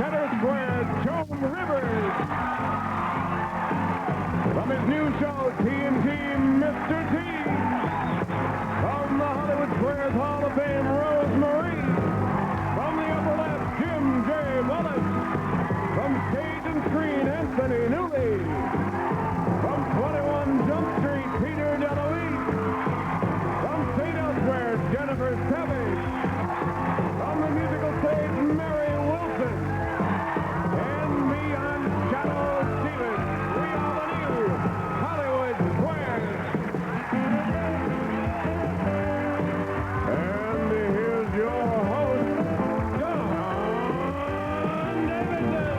center square, Joan Rivers. From his new show, TNT, Mr. T. From the Hollywood Squares Hall of Fame, Rosemary. From the upper left, Jim J. Wallace. From stage and screen, Anthony Newley. From 21 Jump Street, Peter DeLuise. From St. Elsewhere, Jennifer Savage. From the musical stage, Mary Wilson. And me, I'm Shadow Stevens. We are the new Hollywood Squares. And here's your host, John Davidson.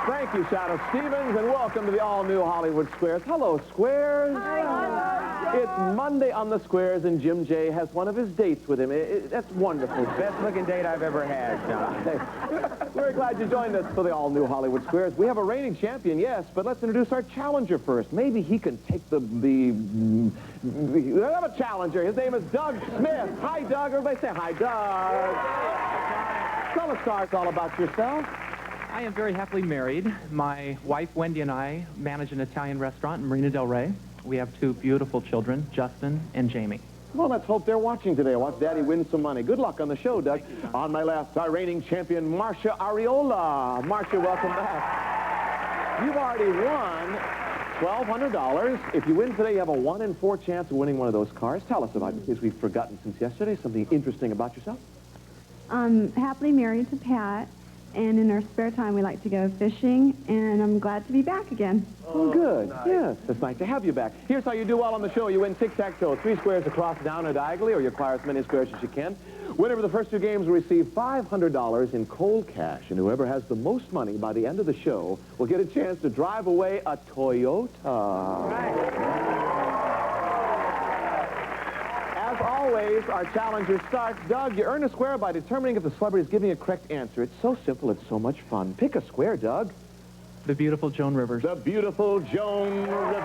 Thank you, Shadow Stevens, and welcome to the all-new Hollywood Squares. Hello, Squares. Hi. It's Monday on the Squares, and Jim J. has one of his dates with him. That's wonderful. Best-looking date I've ever had, John. We're glad you joined us for the all-new Hollywood Squares. We have a reigning champion, yes, but let's introduce our challenger first. Maybe he can take we have a challenger. His name is Doug Smith. Hi, Doug. Everybody say hi, Doug. Tell us, stars, all about yourself. I am very happily married. My wife, Wendy, and I manage an Italian restaurant in Marina del Rey. We have two beautiful children, Justin and Jamie. Well, let's hope they're watching today. Watch Daddy win some money. Good luck on the show, Doug. On my left, our reigning champion, Marsha Areola. Marsha, welcome back. You've already won $1,200. If you win today, you have a 1 in 4 chance of winning one of those cars. Tell us about it, because we've forgotten since yesterday. Something interesting about yourself? I'm happily married to Pat, and in our spare time we like to go fishing, and I'm glad to be back again. Oh, good. Nice. Yes, it's nice to have you back. Here's how you do well on the show. You win tic-tac-toe, 3 squares across, down, or diagonally, or you acquire as many squares as you can. Winner of the first 2 games will receive $500 in cold cash, and whoever has the most money by the end of the show will get a chance to drive away a Toyota. As always, our challenger starts. Doug, you earn a square by determining if the celebrity is giving a correct answer. It's so simple, it's so much fun. Pick a square, Doug. The beautiful Joan Rivers. The beautiful Joan Rivers.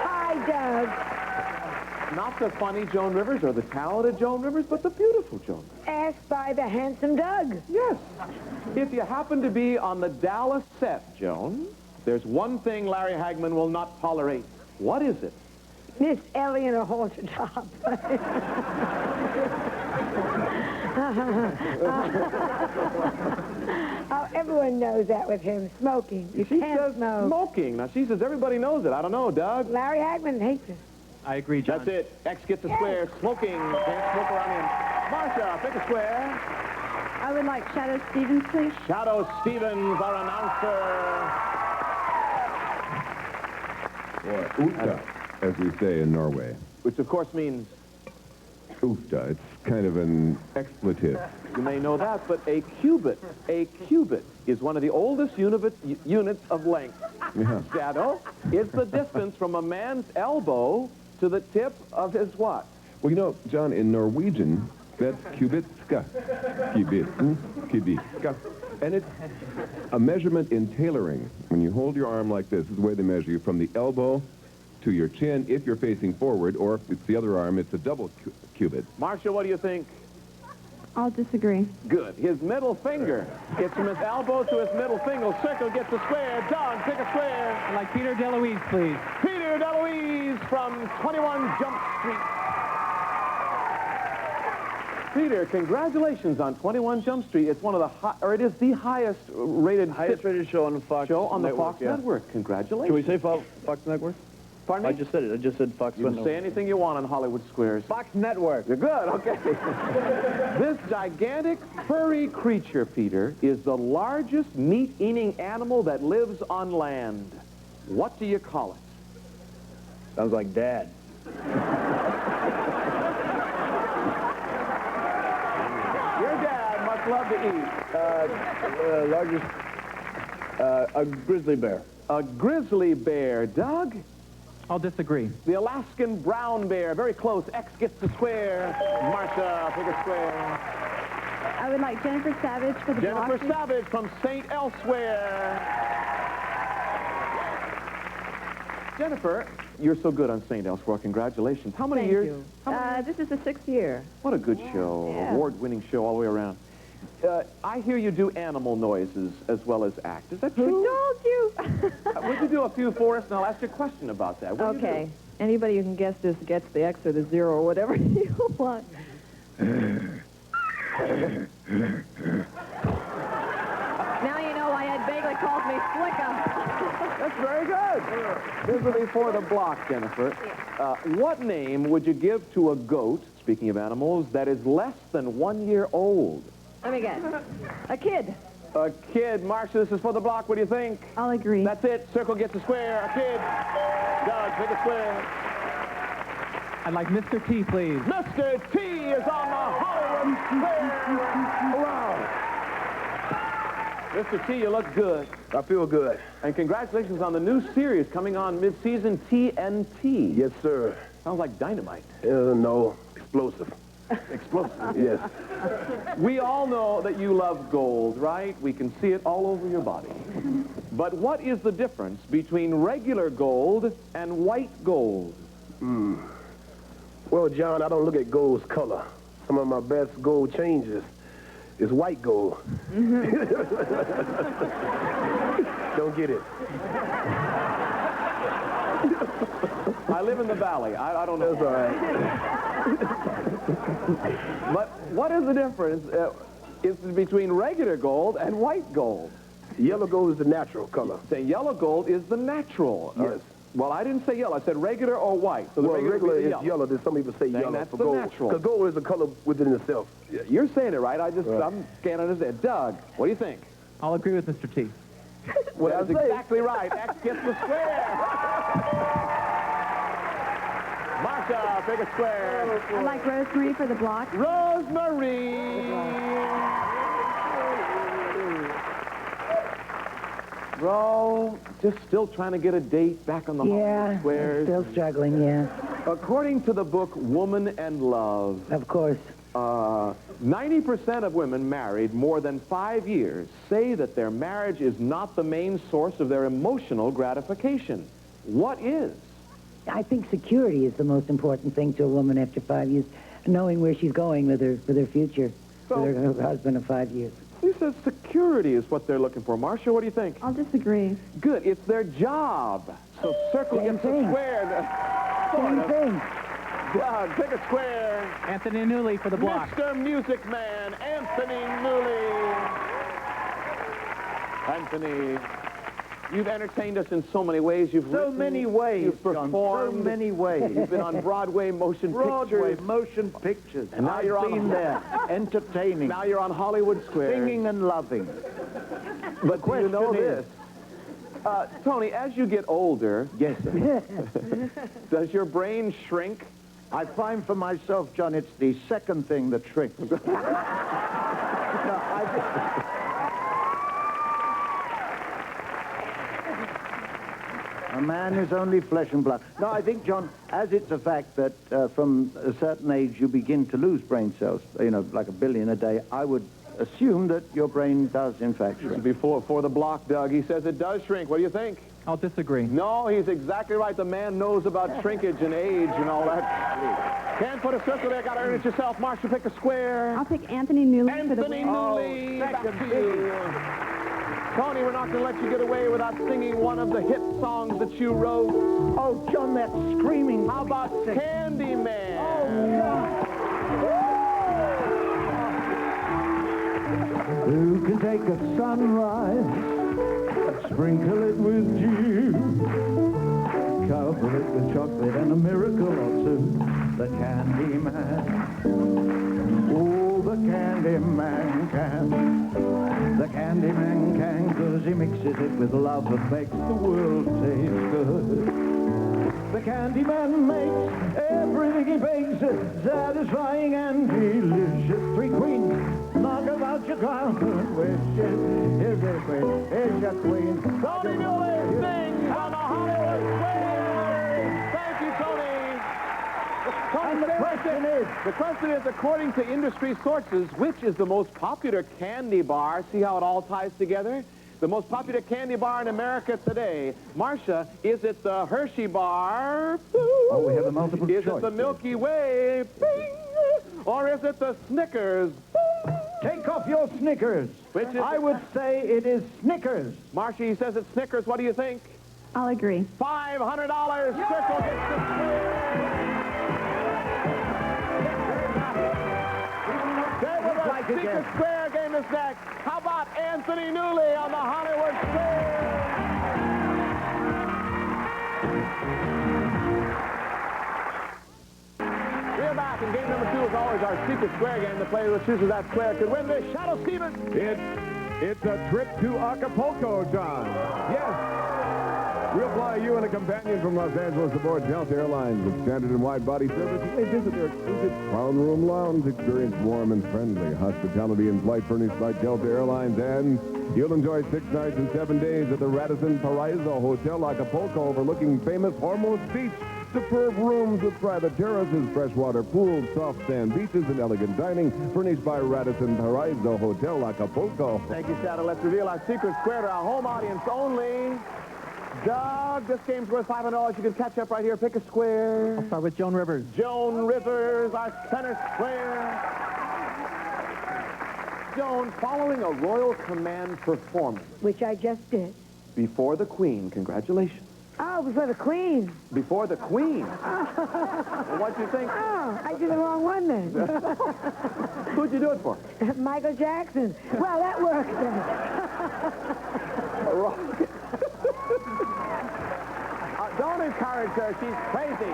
Hi, Doug. Not the funny Joan Rivers or the talented Joan Rivers, but the beautiful Joan Rivers. Asked by the handsome Doug. Yes. If you happen to be on the Dallas set, Joan, there's one thing Larry Hagman will not tolerate. What is it? Miss Eleanor Haltertop. Oh, everyone knows that with him. Smoking. You She can't says smoke. smoking. Now, she says everybody knows it. I don't know, Doug. Larry Hagman hates it. I agree, John. That's it. X gets a square. Smoking. Can't smoke around him. Marsha, pick a square. I would like Shadow Stevens, please. Shadow Stevens, our announcer. Or Uta, as we say in Norway. Which, of course, means Uta, it's kind of an expletive. you may know that, but a cubit is one of the oldest units of length. Yeah. Shadow is the distance from a man's elbow to the tip of his what? Well, you know, John, in Norwegian, that's kubitska. Kubitka. And it's a measurement in tailoring. When you hold your arm like this is the way they measure you, from the elbow to your chin if you're facing forward, or if it's the other arm, it's a double cubit. Marsha, what do you think? I'll disagree. Good. His middle finger. It's from his elbow to his middle finger. Circle gets a square. Don, pick a square. I'd like Peter DeLuise, please. Peter DeLuise from 21 Jump Street. Peter, congratulations on 21 Jump Street. It's one of the it is the highest rated show on the Fox Fox Network. Congratulations. Can we say Fox Network? Pardon me? I just said it. I just said Fox You can Network. say anything you want on Hollywood Squares. Fox Network. You're good, okay. This gigantic furry creature, Peter, is the largest meat-eating animal that lives on land. What do you call it? Sounds like Dad. Your dad must love to eat. Largest, a grizzly bear. A grizzly bear. Doug? I'll disagree. The Alaskan brown bear. Very close. X gets the square. Marsha, pick a square. I would like Jennifer Savage for the Jennifer block. Savage from St. Elsewhere. Jennifer, you're so good on St. Elsewhere. Congratulations. How many years? You. How many This is the 6th year. What a good show. Yeah. Award-winning show all the way around. I hear you do animal noises as well as act. Is that true? Who told you? Would you do a few for us, and I'll ask you a question about that. What do you Okay. do? Anybody who can guess this gets the X or the 0 or whatever you want. Now you know why Ed Begley calls me Slicka. That's very good. This will be for the block, Jennifer. What name would you give to a goat, speaking of animals, that is less than 1 year old? Let me guess. A kid. A kid. Marsha, this is for the block. What do you think? I'll agree. That's it. Circle gets a square. A kid. Doug, take a square. I'd like Mr. T, please. Mr. T is on the Hollywood Square. Wow. Mr. T, you look good. I feel good. And congratulations on the new series coming on mid-season, TNT. Yes, sir. Sounds like dynamite. No, explosive. Explosive. Yes. We all know that you love gold, right? We can see it all over your body. But what is the difference between regular gold and white gold? Well, John, I don't look at gold's color. Some of my best gold changes is white gold. Don't get it. I live in the valley. I don't know. That's all right. But what is the difference between regular gold and white gold? Yellow gold is the natural color. Say yellow gold is the natural. Yes. Well, I didn't say yellow. I said regular or white. So the Well, regular would be is yellow. Then some people say yellow that's for the gold. natural. Because gold is a color within itself. You're saying it right. I Right. can't understand. Doug, what do you think? I'll agree with Mr. T. Well, that's exactly right. X gets the square. Marsha, pick a square. I'd like Rosemary for the block. Rosemary. Ro, just still trying to get a date back on the Hollywood Squares. still struggling, yeah. According to the book Woman and Love, Of course. 90% of women married more than 5 years say that their marriage is not the main source of their emotional gratification. What is? I think security is the most important thing to a woman after 5 years, knowing where she's going with her future, with her husband of 5 years. He says security is what they're looking for. Marsha, what do you think? I'll disagree. Good. It's their job. So circle Same gets a thing. square. Same thing. Doug, pick a square. Anthony Newley for the block. Mr. Music Man, Anthony Newley. Anthony, you've entertained us in so many ways. You've So written, many ways, you've John, performed. so many ways. You've been on Broadway motion Broadway pictures. motion pictures. And now I've you're on been there, entertaining, Now you're on Hollywood Square. singing and loving. But do you know question this? Tony, as you get older, Yes, sir. does your brain shrink? I find for myself, John, it's the second thing that shrinks. No, a man is only flesh and blood. No, I think, John, as it's a fact that from a certain age you begin to lose brain cells, like 1 billion a day, I would assume that your brain does, in fact, shrink. Before for the block, Doug. He says it does shrink. What do you think? I'll disagree. No, he's exactly right. The man knows about shrinkage and age and all that. Can't put a circle there. Got to earn it yourself. Marsha, pick a square. I'll pick Anthony Newley for the Anthony block. Newley, back to you. Tony, we're not going to let you get away without singing one of the hit songs that you wrote. Oh, John, that screaming. How about Candyman? Who can take a sunrise, sprinkle it with dew, cover it with chocolate and a miracle or two? The Candyman. Oh, the Candyman can. The Candyman can, 'cause he mixes it with love that makes the world taste good. The Candyman makes everything he bakes satisfying and delicious. 3 queens, knock about your crown wishes. Here's your queen, here's your queen. Tony Newley sings on the Hollywood Square. Thank you, Tony. And the question is, according to industry sources, which is the most popular candy bar? See how it all ties together? The most popular candy bar in America today. Marsha, is it the Hershey bar? Oh, we have a multiple Is choice. it the Milky Way? Bing! Or is it the Snickers? Take off your Snickers. Which is I would say it is Snickers. Marsha, he says it's Snickers. What do you think? I'll agree. $500. Circle gets the square. Secret Square game is next. How about Anthony Newley on the Hollywood Square? We're back, and game number 2 is always our Secret Square game. The player who chooses that square could win this. Shadow Stevens. It's a trip to Acapulco, John. Yes. We'll fly you and a companion from Los Angeles aboard Delta Airlines with standard and wide-body service. You may visit their exclusive Crown Room Lounge. Experience warm and friendly hospitality in flight furnished by Delta Airlines. And you'll enjoy 6 nights and 7 days at the Radisson Paraiso Hotel Acapulco overlooking famous Hormuz Beach. Superb rooms with private terraces, freshwater pools, soft sand beaches, and elegant dining furnished by Radisson Paraiso Hotel Acapulco. Thank you, Shadow. Let's reveal our Secret Square to our home audience only. Doug, this game's worth $500. You can catch up right here. Pick a square. I'll start with Joan Rivers. Joan Rivers, our center square. Joan, following a Royal Command performance Which I just did. before the Queen, congratulations. Oh, before the Queen. Before the Queen. Well, what'd you think? Oh, I did the wrong one then. Who'd you do it for? Michael Jackson. Well, that works then. Don't encourage her. She's crazy.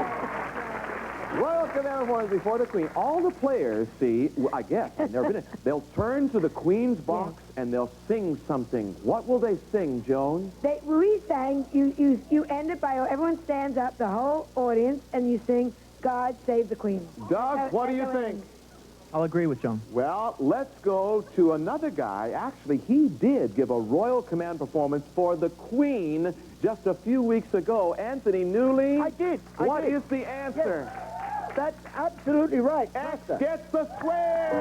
Royal Command performance before the Queen. All the players, see, I guess, I've never been in, they'll turn to the Queen's box and they'll sing something. What will they sing, Joan? We sang, you end it by, everyone stands up, the whole audience, and you sing, God Save the Queen. Doug, what do you think? I'll agree with Joan. Well, let's go to another guy. Actually, he did give a Royal Command performance for the Queen just a few weeks ago. Anthony Newley. I did. What is the answer? Yes. That's absolutely right. X gets the square.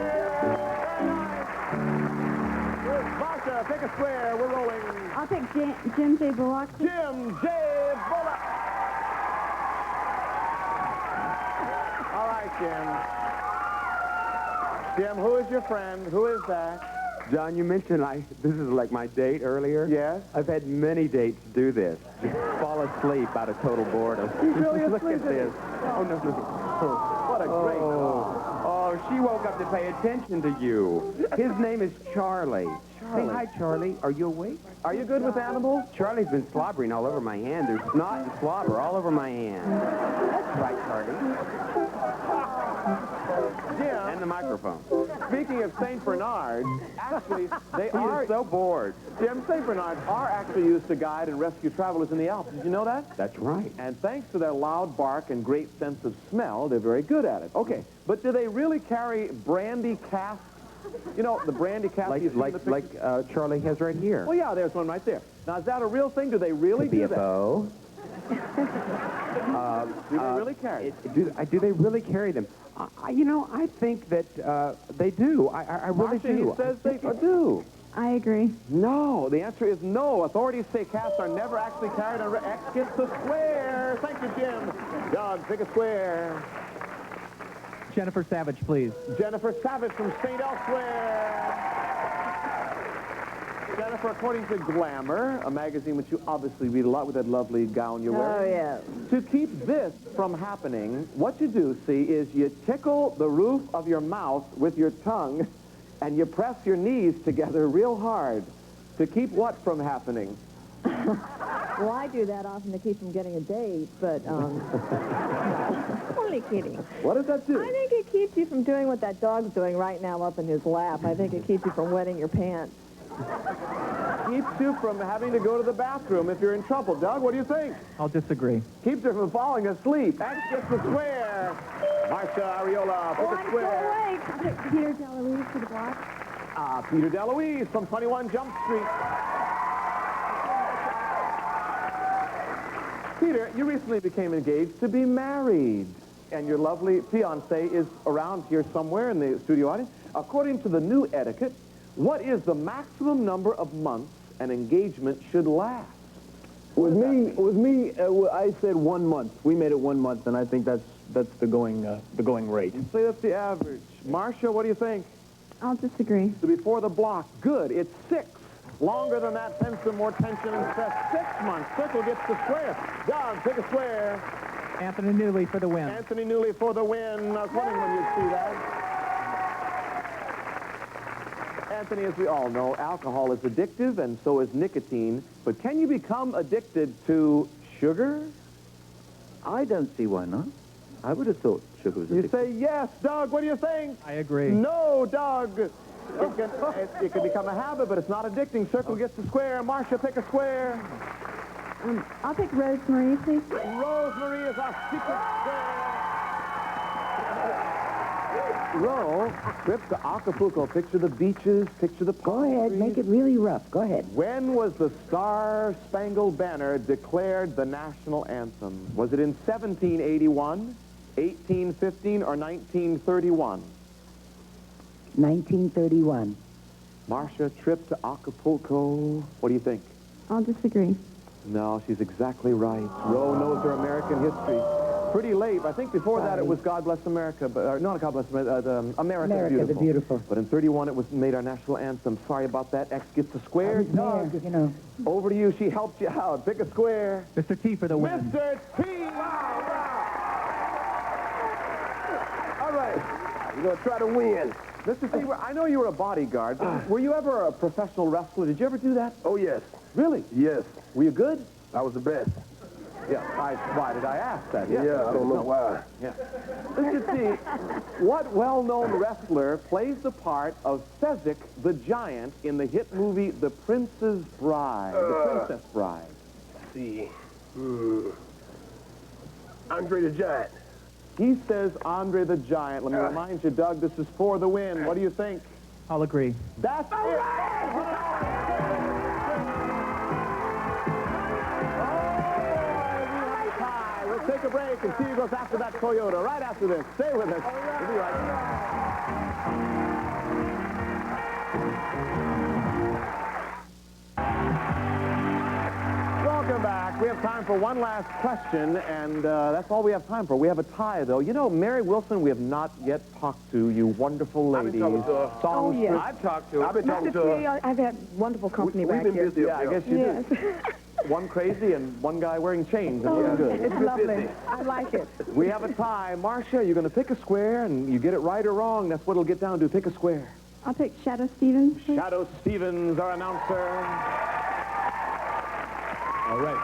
Marsha, pick a square. We're rolling. I'll pick Jim J. Bullock. Jim J. Bullock. All right, Jim. Jim, who is your friend? Who is that? John, you mentioned this is like my date earlier. Yes. I've had many dates do this. Just fall asleep out of total boredom. He's really Look asleep. at this. Oh, no, no. What a great Oh, she woke up to pay attention to you. His name is Charlie. Say hi, Charlie. Are you awake? Are you good with animals? Charlie's been slobbering all over my hand. There's snot and slobber all over my hand. That's right, Charlie. Jim. And the microphone. Speaking of St. Bernards, actually, they are so bored. Jim, St. Bernards are actually used to guide and rescue travelers in the Alps. Did you know that? That's right. And thanks to their loud bark and great sense of smell, they're very good at it. Okay, but do they really carry brandy casks? You know, the brandy cask you see in the picture? Charlie has right here. Well, yeah, there's one right there. Now, is that a real thing? Do they really do that? BFO. Do they really carry it? Do they really carry them? I think that they do. I really Marsha, do. He says they do. I agree. No, the answer is no. Authorities say casks are never actually carried on X gets the square. Thank you, Jim. Doug, pick a square. Jennifer Savage, please. Jennifer Savage from St. Elsewhere. Jennifer, according to Glamour, a magazine which you obviously read a lot with that lovely gown you're wearing. Oh, yeah. To keep this from happening, what you do, see, is you tickle the roof of your mouth with your tongue and you press your knees together real hard to keep what from happening? Well, I do that often to keep from getting a date, but only kidding. What does that do? I think it keeps you from doing what that dog's doing right now up in his lap. I think it keeps you from wetting your pants. Keeps you from having to go to the bathroom if you're in trouble. Doug, what do you think? I'll disagree. Keeps you from falling asleep. X gets the square. Marsha Ariola, pick a square. I'll pick Peter DeLuise for the block. Peter DeLuise from 21 Jump Street. Peter, you recently became engaged to be married, and your lovely fiancé is around here somewhere in the studio audience. According to the new etiquette, what is the maximum number of months an engagement should last? With me, I said 1 month. We made it 1 month, and I think that's the going rate. You say that's the average. Marsha, what do you think? I'll disagree. So before the block, good. It's 6. Longer than that tends to more tension and stress. 6 months. Circle gets the square. Doug, pick a square. Anthony Newley for the win. Anthony Newley for the win. I was wondering when you'd see that. Anthony, as we all know, alcohol is addictive, and so is nicotine. But can you become addicted to sugar? I don't see why not. I would have thought sugar was You addictive. say yes. Doug, what do you think? I agree. No, Doug. It can become a habit, but it's not addicting. Circle gets the square. Marsha, pick a square. I'll pick Rosemary, please. Rosemary is our secret square. Ro, trip to Acapulco. Picture the beaches, picture the palm Go ahead, trees. make it really rough. Go ahead. When was the Star-Spangled Banner declared the national anthem? Was it in 1781, 1815, or 1931? 1931. Marsha, trip to Acapulco. What do you think? I'll disagree. No, she's exactly right. Ro knows her American history. Pretty late. I think before that it was God Bless America, but not God Bless America, America the Beautiful. But in 31 it was made our national anthem. Sorry about that. X gets a square. Doug, you know. Over to you. She helped you out. Pick a square. Mr. T for the win. Mr. T. Wow. All right. We're going to try to win. Mr. T, I know you were a bodyguard. Were you ever a professional wrestler? Did you ever do that? Oh, yes. Really? Yes. Were you good? I was the best. Yeah. Why did I ask that? Yeah, I don't know why. Yeah. Mr. T, what well-known wrestler plays the part of Fezzik the Giant in the hit movie The Princess Bride? The Princess Bride. Let's see. Andre the Giant. He says Andre the Giant. Let me remind you, Doug, this is for the win. What do you think? I'll agree. That's it. We'll take a break and see who goes after that Toyota right after this. Stay with us. We'll be right back. Welcome back. We have time for one last question, and that's all we have time for. We have a tie, though. You know, Mary Wilson, we have not yet talked to, you wonderful lady. I've been talking to her. Oh, yes. I've talked to her. I've been talking to her. I've had wonderful company We've back been here. busy Yeah, up I here. guess you Yes. do. One crazy and one guy wearing chains. And looking good. It's lovely. I like it. We have a tie. Marsha, you're going to pick a square, and you get it right or wrong. That's what it'll get down to. Pick a square. I'll pick Shadow Stevens, please. Shadow Stevens, our announcer. All right.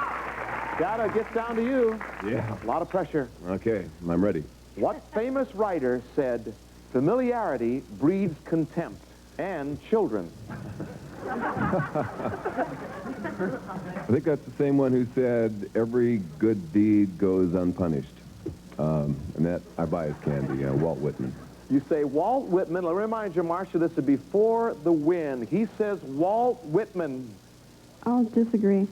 Shadow, gets down to you. Yeah. A lot of pressure. Okay, I'm ready. What famous writer said, familiarity breeds contempt and children? I think that's the same one who said, every good deed goes unpunished. And that, I buy his candy, Walt Whitman. You say Walt Whitman. Let me remind you, Marsha, this is before the win. He says Walt Whitman. I'll disagree.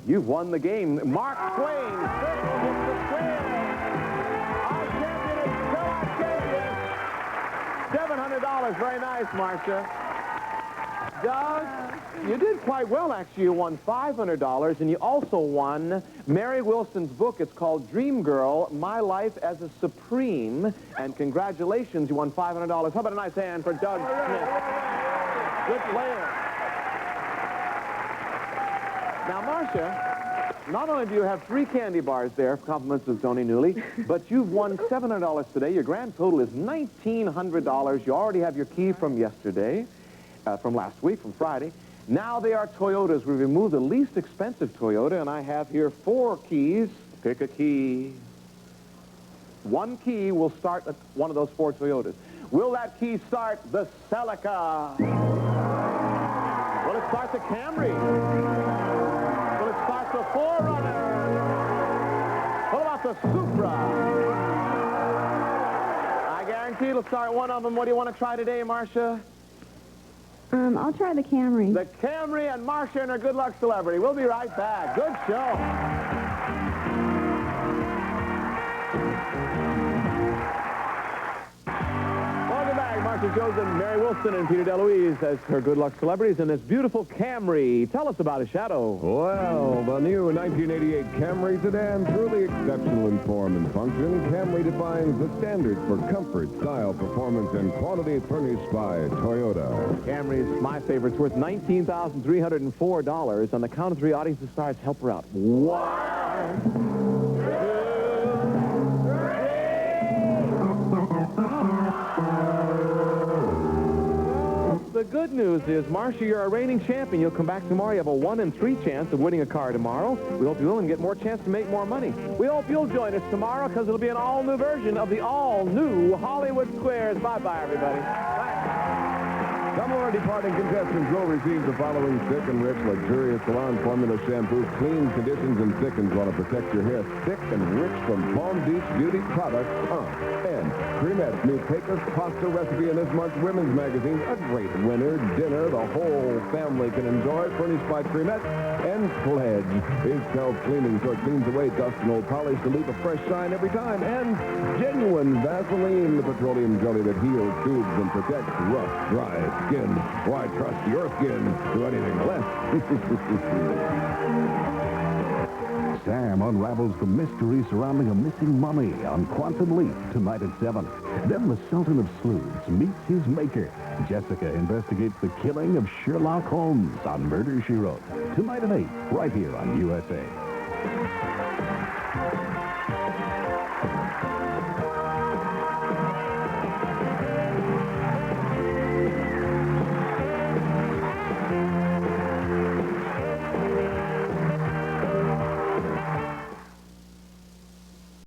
You've won the game. Mark Twain. Circle gets the square. Our champion is still our champion. $700. Very nice, Marsha. Doug, you did quite well, actually. You won $500, and you also won Mary Wilson's book. It's called Dream Girl, My Life as a Supreme. And congratulations, you won $500. How about a nice hand for Doug Smith? Good player. Now, Marsha, not only do you have 3 candy bars there, compliments of Tony Newley, but you've won $700 today. Your grand total is $1,900. You already have your key from yesterday. From last week, from Friday. Now they are Toyotas. We removed the least expensive Toyota, and I have here 4 keys. Pick a key. 1 key will start at one of those 4 Toyotas. Will that key start the Celica? Will it start the Camry? Will it start the 4Runner? What about the Supra? I guarantee it'll start one of them. What do you want to try today, Marsha? I'll try the Camry. The Camry and Marsha and her good luck celebrity. We'll be right back. Good show. Welcome back. Marsha Marsha chosen Mary Wilson and Peter DeLuise as her good luck celebrities in this beautiful Camry. Tell us about it, Shadow. Well, the new 1988 Camry sedan, truly exceptional in form and function. Camry defines the standards for comfort, style, performance, and quality furnished by Toyota. Camry is my favorite. It's worth $19,304. On the count of three, audience stars, help her out. The good news is, Marsha, you're a reigning champion. You'll come back tomorrow. You have a 1 in 3 chance of winning a car tomorrow. We hope you will and get more chance to make more money. We hope you'll join us tomorrow because it'll be an all-new version of the all-new Hollywood Squares. Bye-bye, everybody. Some of our departing contestants will receive the following thick and rich, luxurious salon formula shampoo. Clean, conditions, and thickens while to protect your hair. Thick and rich from Palm Beach Beauty Products. And Cremette's new Pecos pasta recipe in this month's Women's Magazine. A great winter dinner the whole family can enjoy, furnished by Cremette. And Pledge is self-cleaning, so it cleans away dust and old polish to leave a fresh shine every time. And Genuine Vaseline, the petroleum jelly that heals, soothes, and protects rough, dry skin. Why trust your skin to anything less? Sam unravels the mystery surrounding a missing mummy on Quantum Leap tonight at 7. Then the Sultan of Sleuths meets his maker. Jessica investigates the killing of Sherlock Holmes on Murder, She Wrote. Tonight at 8, right here on USA.